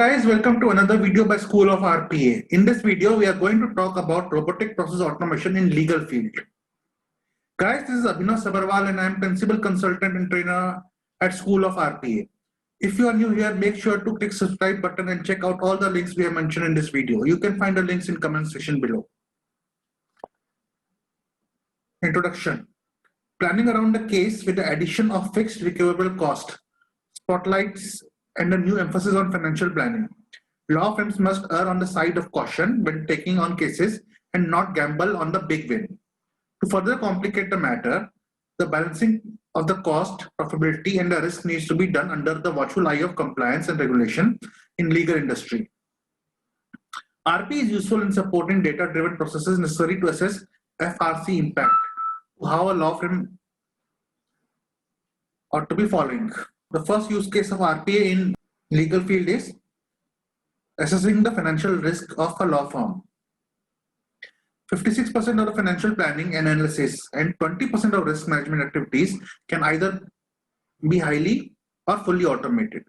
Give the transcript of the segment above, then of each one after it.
Guys, welcome to another video by School of RPA. In this video, we are going to talk about robotic process automation in legal field. Guys, this is Abhinav Sabarwal and I am Principal Consultant and Trainer at School of RPA. If you are new here, make sure to click subscribe button and check out all the links we have mentioned in this video. You can find the links in comment section below. Introduction. Planning around the case with the addition of fixed recoverable cost, spotlights, and a new emphasis on financial planning. Law firms must err on the side of caution when taking on cases and not gamble on the big win. To further complicate the matter, the balancing of the cost, profitability, and the risk needs to be done under the watchful eye of compliance and regulation in legal industry. RP is useful in supporting data-driven processes necessary to assess FRC impact, how a law firm ought to be following. The first use case of RPA in legal field is assessing the financial risk of a law firm. 56% of the financial planning and analysis and 20% of risk management activities can either be highly or fully automated.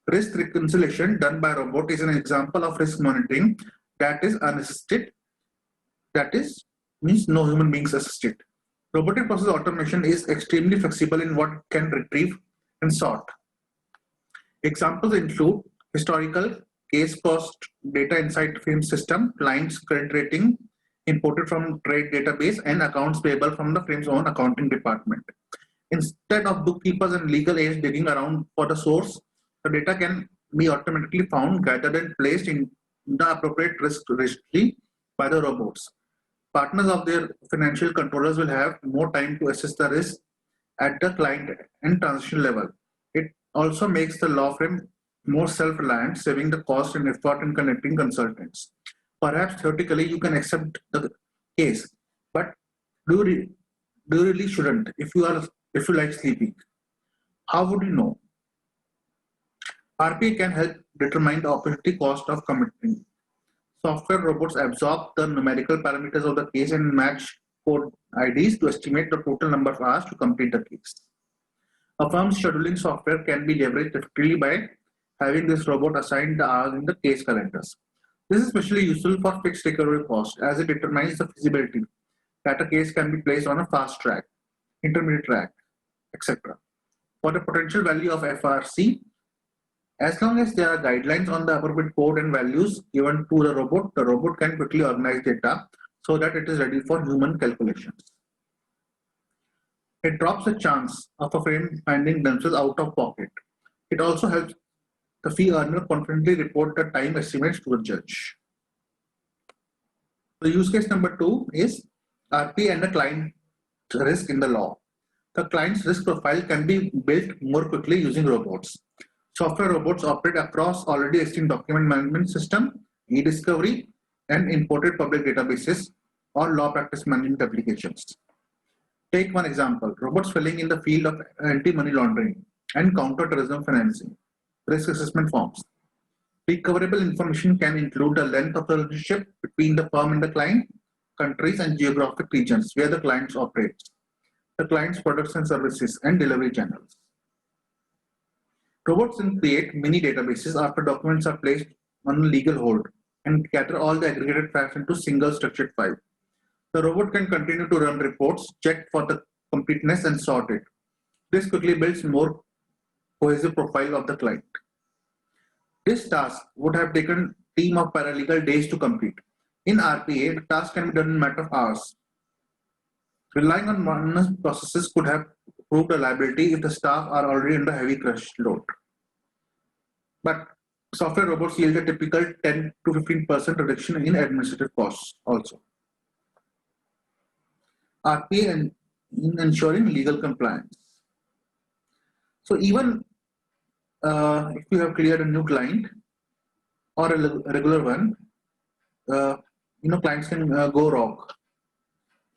Risk reconciliation done by robot is an example of risk monitoring that is unassisted, that is, means no human beings assisted. Robotic process automation is extremely flexible in what can retrieve and sort. Examples include historical, case cost, data inside frame system, clients credit rating imported from trade database, and accounts payable from the firm's own accounting department. Instead of bookkeepers and legal aides digging around for the source, the data can be automatically found, gathered, and placed in the appropriate risk registry by the robots. Partners of their financial controllers will have more time to assess the risk at the client and transaction level. It also makes the law firm more self-reliant, saving the cost and effort in connecting consultants. Perhaps theoretically you can accept the case, but do you really shouldn't if you like sleeping. How would you know? RPA can help determine the opportunity cost of committing. Software robots absorb the numerical parameters of the case and match code IDs to estimate the total number of hours to complete the case. A firm's scheduling software can be leveraged effectively by having this robot assign the hours in the case calendars. This is especially useful for fixed recovery cost as it determines the feasibility that a case can be placed on a fast track, intermediate track, etc. For the potential value of FRC, as long as there are guidelines on the appropriate code and values given to the robot can quickly organize data so that it is ready for human calculations. It drops the chance of a firm finding themselves out of pocket. It also helps the fee earner confidently report the time estimates to a judge. The use case number 2 is RP and the client risk in the law. The client's risk profile can be built more quickly using robots. Software robots operate across already existing document management system, e-discovery, and imported public databases or law practice management applications. Take one example, robots filling in the field of anti-money laundering and counter-terrorism financing, risk assessment forms. Recoverable information can include the length of the relationship between the firm and the client, countries and geographic regions where the clients operate, the client's products and services, and delivery channels. Robots can create mini databases after documents are placed on a legal hold and gather all the aggregated facts into single structured file. The robot can continue to run reports, check for the completeness, and sort it. This quickly builds more cohesive profile of the client. This task would have taken a team of paralegal days to complete. In RPA, the task can be done in a matter of hours. Relying on manual processes could have proved a liability if the staff are already under heavy crush load. But software robots yield a typical 10 to 15% reduction in administrative costs also. RPA in ensuring legal compliance. So even if you have cleared a new client or a regular one, clients can go wrong.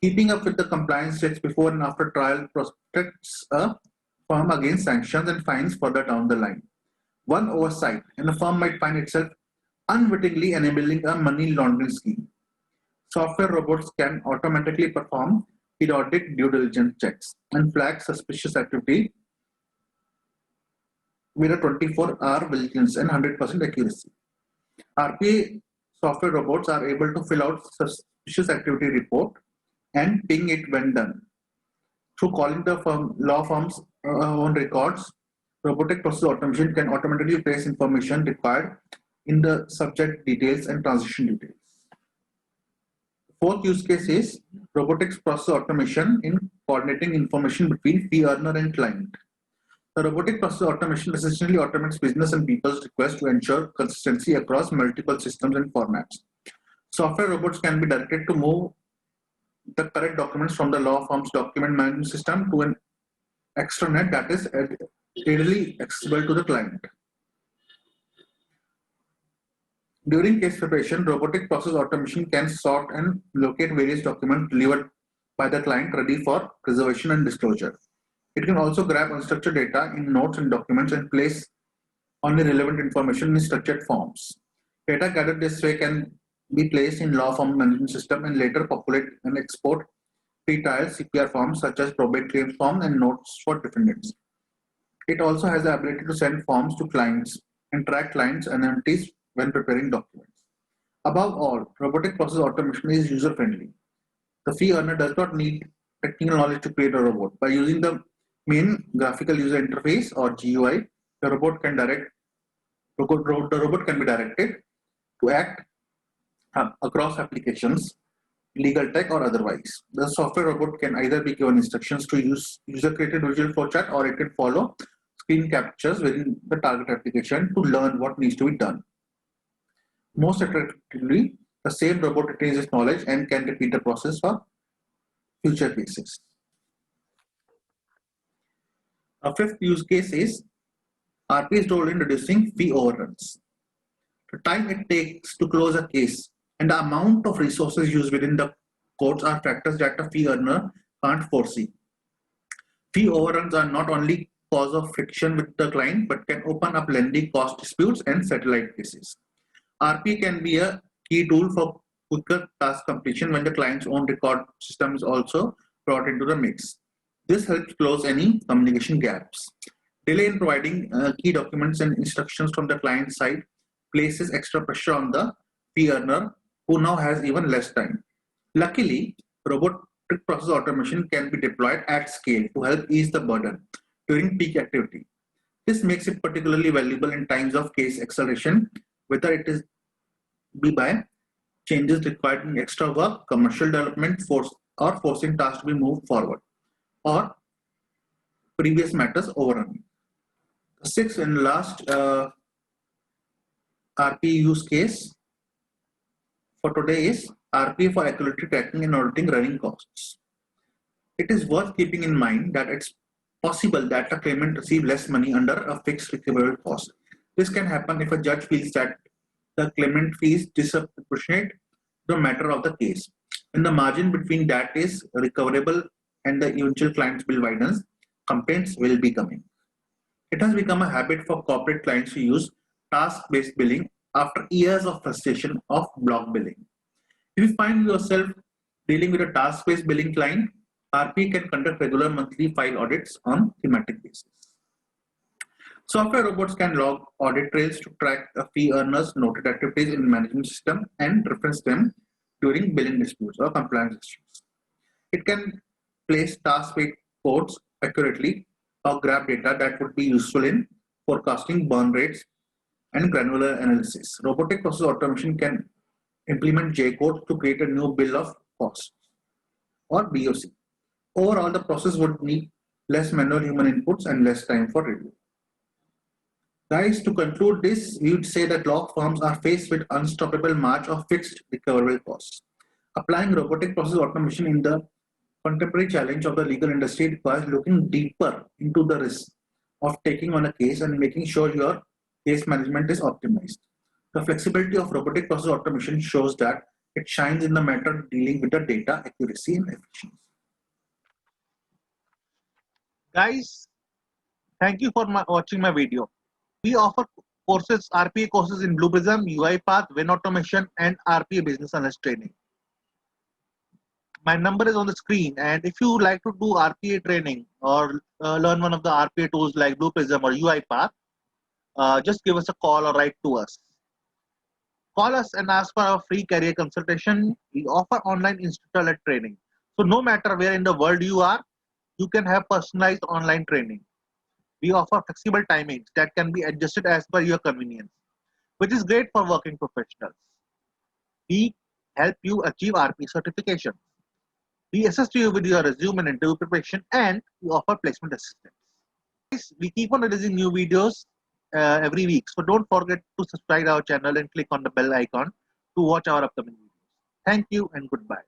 Keeping up with the compliance checks before and after trial protects a firm against sanctions and fines further down the line. One oversight and a firm might find itself unwittingly enabling a money laundering scheme. Software robots can automatically perform periodic due diligence checks and flag suspicious activity with a 24-hour vigilance and 100% accuracy. RPA software robots are able to fill out suspicious activity report and ping it when done. Through calling the law firm's own records, robotic process automation can automatically place information required in the subject details and transaction details. Fourth use case is robotics process automation in coordinating information between fee earner and client. The robotic process automation essentially automates business and people's requests to ensure consistency across multiple systems and formats. Software robots can be directed to move the correct documents from the law firm's document management system to an extranet that is readily accessible to the client. During case preparation, robotic process automation can sort and locate various documents delivered by the client ready for preservation and disclosure. It can also grab unstructured data in notes and documents and place only relevant information in structured forms. Data gathered this way can be placed in law firm management system and later populate and export pre-trial CPR forms such as probate claims form and notes for defendants. It also has the ability to send forms to clients and track clients' annuities when preparing documents. Above all, robotic process automation is user-friendly. The fee earner does not need technical knowledge to create a robot. By using the main graphical user interface or GUI, the robot can be directed to act across applications, legal tech or otherwise. The software robot can either be given instructions to use user-created visual flowchart, or it can follow screen captures within the target application to learn what needs to be done. Most attractively, the same robot retains its knowledge and can repeat the process for future cases. A fifth use case is RPA's role in reducing fee overruns. The time it takes to close a case and the amount of resources used within the courts are factors that a fee earner can't foresee. Fee overruns are not only cause of friction with the client but can open up lengthy cost disputes and satellite cases. RPA can be a key tool for quicker task completion when the client's own record system is also brought into the mix. This helps close any communication gaps. Delay in providing key documents and instructions from the client side places extra pressure on the fee earner, who now has even less time. Luckily, robotic process automation can be deployed at scale to help ease the burden during peak activity. This makes it particularly valuable in times of case acceleration, whether it is by changes requiring extra work, commercial development, or forcing tasks to be moved forward, or previous matters overrunning. The sixth and last RPA use case for today is RPA for accuracy tracking and auditing running costs. It is worth keeping in mind that it's possible that a claimant receive less money under a fixed recoverable cost. This can happen if a judge feels that the claimant fees disproportionate to the matter of the case. When the margin between that is recoverable and the eventual client's bill widens, complaints will be coming. It has become a habit for corporate clients to use task-based billing after years of frustration of block billing. If you find yourself dealing with a task-based billing client, RP can conduct regular monthly file audits on thematic basis. Software robots can log audit trails to track a fee earner's noted activities in the management system and reference them during billing disputes or compliance issues. It can place task-based codes accurately or grab data that would be useful in forecasting burn rates and granular analysis. Robotic process automation can implement J-code to create a new bill of costs or BOC. Overall, the process would need less manual human inputs and less time for review. Guys, to conclude this, we would say that law firms are faced with unstoppable march of fixed recoverable costs. Applying robotic process automation in the contemporary challenge of the legal industry requires looking deeper into the risk of taking on a case and making sure your case management is optimized. The flexibility of robotic process automation shows that it shines in the matter dealing with the data accuracy and efficiency. Guys, thank you for watching my video. We offer courses, RPA courses in Blue Prism, UiPath, Win Automation, and RPA Business Analyst Training. My number is on the screen, and if you like to do RPA training or learn one of the RPA tools like Blue Prism or UiPath, just give us a call or write to us. Call us and ask for our free career consultation. We offer online instructor-led training. So no matter where in the world you are, you can have personalized online training. We offer flexible timings that can be adjusted as per your convenience, which is great for working professionals. We help you achieve RP certification. We assist you with your resume and interview preparation, and we offer placement assistance. We keep on releasing new videos every week, so don't forget to subscribe our channel and click on the bell icon to watch our upcoming videos. Thank you and goodbye.